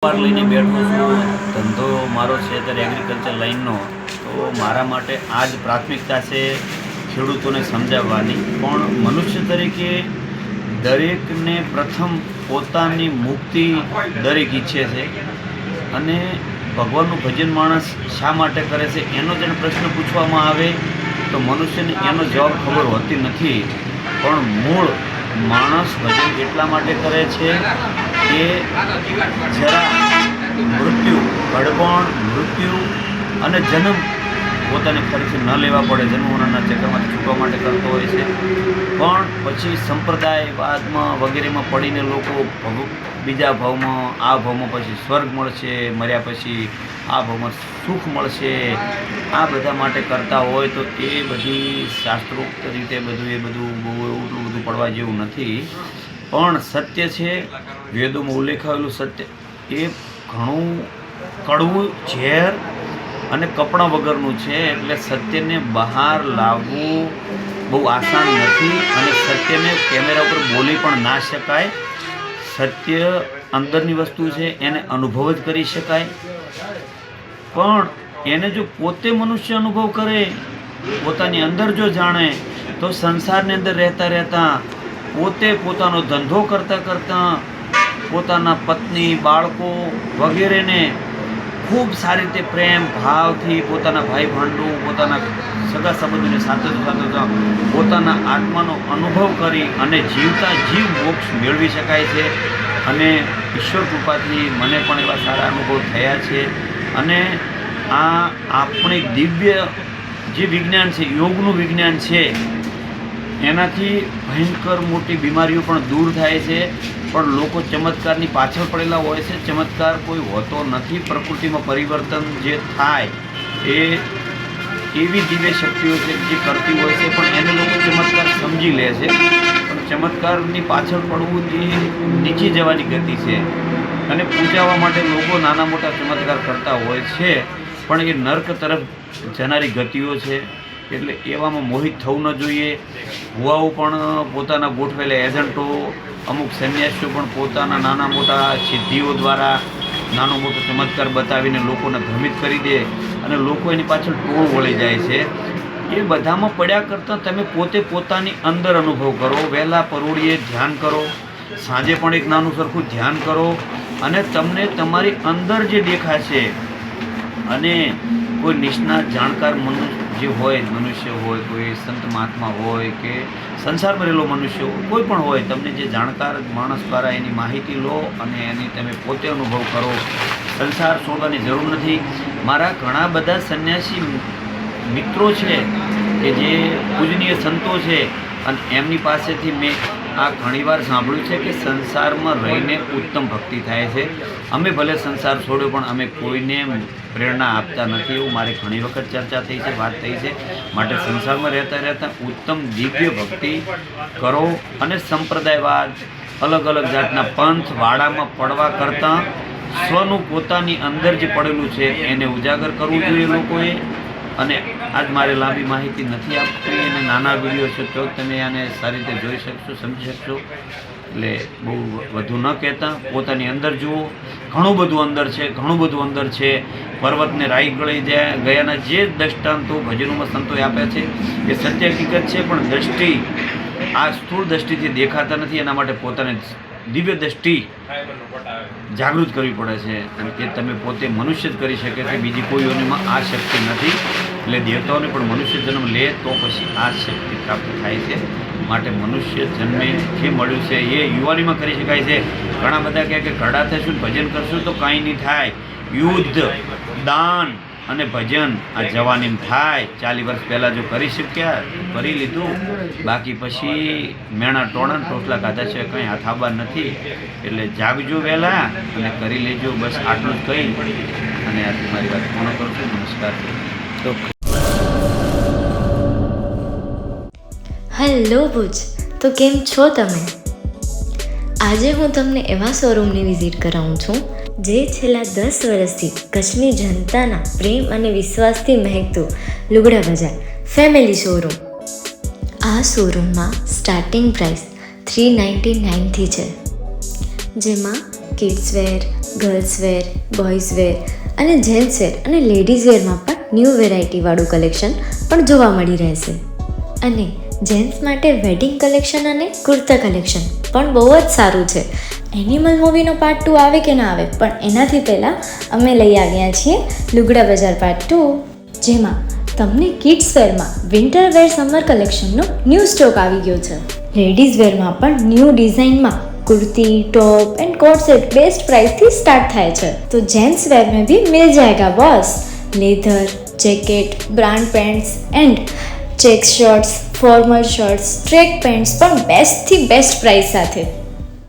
પાર લઈને બેઠો છું. ધંધો મારો છે અત્યારે એગ્રીકલ્ચર લાઇનનો. તો મારા માટે આ જ પ્રાથમિકતા છે ખેડૂતોને સમજાવવાની. પણ મનુષ્ય તરીકે દરેકને પ્રથમ પોતાની મુક્તિ દરેક ઈચ્છે છે, અને ભગવાનનું ભજન માણસ શા માટે કરે છે એનો જ પ્રશ્ન પૂછવામાં આવે તો મનુષ્યને એનો જવાબ ખબર હોતી નથી. પણ મૂળ માણસ ભજન એટલા માટે કરે છે કે જરા મૃત્યુ, ગડપણ, મૃત્યુ અને જન્મ પોતાને ફરીથી ન લેવા પડે, જન્મોના ચક્રમાંથી છૂટવા માટે કરતો હોય છે. પણ પછી સંપ્રદાયવાદમાં વગેરેમાં પડીને લોકો બીજા ભાવમાં, આ ભાવમાં પછી સ્વર્ગ મળશે, મર્યા પછી આ ભાવમાં સુખ મળશે, આ બધા માટે કરતા હોય તો એ બધી શાસ્ત્રોક્ત રીતે બધું બહુ એટલું બધું પડવા જેવું નથી. પણ સત્ય છે, વેદોમાં ઉલ્લેખ આવેલું સત્ય એ ઘણું કડવું, ઝેર અને કપડાં વગરનું છે. એટલે સત્યને બહાર લાવવું બહુ આસાન નથી, અને સત્યને કેમેરા ઉપર બોલી પણ ના શકાય. સત્ય અંદરની વસ્તુ છે, એને અનુભવ જ કરી શકાય. પણ એને જો પોતે મનુષ્ય અનુભવ કરે, પોતાની અંદર જો જાણે, તો સંસારની અંદર રહેતા રહેતા પોતે પોતાનો ધંધો કરતાં કરતાં પોતાના પત્ની, બાળકો વગેરેને ખૂબ સારી રીતે પ્રેમ ભાવથી, પોતાના ભાઈ ભાંડુ, પોતાના સગા સંબંધોને સાથે પોતાના આત્માનો અનુભવ કરી અને જીવતા જીવ મોક્ષ મેળવી શકાય છે. અને ઈશ્વર કૃપાથી મને પણ એવા સારા અનુભવ થયા છે. અને આ આપણે દિવ્ય જે વિજ્ઞાન છે, યોગનું વિજ્ઞાન છે, એનાથી ભયંકર મોટી બીમારીઓ પણ દૂર થાય છે. પણ લોકો ચમત્કારની પાછળ પડેલા હોય છે. ચમત્કાર કોઈ હોતો નથી. પ્રકૃતિમાં પરિવર્તન જે થાય એ એવી દિવ્ય શક્તિઓ છે જે કરતી હોય છે, પણ એને લોકો ચમત્કાર સમજી લે છે. પણ ચમત્કારની પાછળ પડવું એ નીચે જવાની ગતિ છે, અને પૂજાવા માટે લોકો નાના મોટા ચમત્કાર કરતા હોય છે, પણ એ નર્ક તરફ જનારી ગતિઓ છે. એટલે એવામાં મોહિત થવું ન જોઈએ. ભુવાઓ પણ પોતાના ગોઠવેલા એજન્ટો, અમુક સંન્યાસીઓ પણ પોતાના નાના મોટા સિદ્ધિઓ દ્વારા નાનો મોટો ચમત્કાર બતાવીને લોકોને ભ્રમિત કરી દે, અને લોકો એની પાછળ ટોળ વળી જાય છે. એ બધામાં પડ્યા કરતાં તમે પોતે પોતાની અંદર અનુભવ કરો. વહેલા પરોળીએ ધ્યાન કરો, સાંજે પણ એક નાનું સરખું ધ્યાન કરો, અને તમને તમારી અંદર જે દેખાશે, અને કોઈ નિષ્ણાત જાણકાર જે હોય, મનુષ્ય હોય, કોઈ સંત મહાત્મા હોય કે સંસારમાં રહેલો મનુષ્ય હોય, કોઈ પણ હોય, તમને જે જાણકાર માણસ દ્વારા એની માહિતી લો અને એની તમે પોતે અનુભવ કરો. સંસાર છોડવાની જરૂર નથી. મારા ઘણા બધા સંન્યાસી મિત્રો છે કે જે પૂજનીય સંતો છે, અને એમની પાસેથી મેં આ ઘણીવાર સાંભળ્યું છે કે સંસારમાં રહીને ઉત્તમ ભક્તિ થાય છે. અમે ભલે સંસાર છોડ્યો, પણ અમે કોઈને પ્રેરણા આપતા નથી. એવું મારે ઘણી વખત ચર્ચા થઈ છે, વાત થઈ છે. માટે સંસારમાં રહેતા રહેતા ઉત્તમ દિવ્ય ભક્તિ કરો, અને સંપ્રદાયવાદ, અલગ અલગ જાતના પંથ વાડામાં પડવા કરતાં સ્વનું પોતાની અંદર જે પડેલું છે એને ઉજાગર કરવું જોઈએ લોકોએ. અને આજ મારે લાંબી માહિતી નથી આપવી, અને નાના વિડીયો છે તો તમે આને સારી રીતે જોઈ શકશો, સમજી શકશો. એટલે બહુ વધુ ન કહેતા પોતાની અંદર જુઓ. ઘણું બધું અંદર છે, ઘણું બધું અંદર છે. પર્વતને રાઈ ગળી ગયાના જે દ્રષ્ટાંતો ભજનોમાં સંતોએ આપ્યા છે એ સત્ય હકીકત છે. પણ દ્રષ્ટિ આ સ્થૂળ દ્રષ્ટિથી દેખાતા નથી. એના માટે પોતાને દિવ્ય દ્રષ્ટિ જાગૃત કરવી પડે છે, અને કે તમે પોતે મનુષ્ય જ કરી શકે છે. બીજી કોઈ યોનિમાં આ શક્તિ નથી. એટલે દેવતાઓને પણ મનુષ્ય જન્મ લે તો પછી આ શક્તિ પ્રાપ્ત થાય છે. માટે મનુષ્ય જન્મે જે મળ્યું છે એ યુવાનીમાં કરી શકાય છે. ઘણા બધા કહે કે ઘરડા થઈશું, ભજન કરશું તો કાંઈ નહીં થાય. યુદ્ધ, દાન અને ભજન આ જવાનીમાં થાય. 40 વર્ષ પહેલાં જો કરી શક્યા, કરી લીધું. બાકી પછી મેણા ટોણા ટોટલા કાઢા છે, કંઈ હાથ આબા નથી. એટલે જાગજો વહેલા અને કરી લેજો. બસ આટલું જ કહી અને આજથી મારી વાત પૂર્ણ કરું છું. નમસ્કાર. હેલો ભુજ, તો કેમ છો તમે? આજે હું તમને એવા શોરૂમની વિઝિટ કરાવું છું જે છેલ્લા 10 વર્ષથી કચ્છની જનતાના પ્રેમ અને વિશ્વાસથી મહેકતું લુગડા બજાર ફેમિલી શોરૂમ. આ શોરૂમમાં સ્ટાર્ટિંગ પ્રાઇસ 399થી છે, જેમાં kidswear, girls wear, boys wear અને જેન્ટ્સ વેર અને લેડીઝ વેરમાં પણ ન્યૂ વેરાયટીવાળું કલેક્શન પણ જોવા મળી રહેશે. અને જેન્ટ્સ માટે વેડિંગ કલેક્શન અને કુર્તા કલેક્શન પણ બહુ જ સારું છે. એનિમલ મૂવીનો પાર્ટ 2 આવે કે ના આવે, પણ એનાથી પહેલાં અમે લઈ આવ્યા છીએ લુગડા બજાર પાર્ટ 2, જેમાં તમને કિડ્સ વેરમાં વિન્ટર વેર સમર કલેક્શનનો ન્યૂ સ્ટોક આવી ગયો છે. લેડીઝ વેરમાં પણ ન્યૂ ડિઝાઇનમાં kurti, top and coat set best price थी स्टार्ट थाय छे. तो जेंट्स वेर में भी मिल जाएगा boss. Leather, jacket, brand pants and check shirts, formal shirts, track pants પણ બેસ્ટ થી બેસ્ટ પ્રાઇસ સાથે.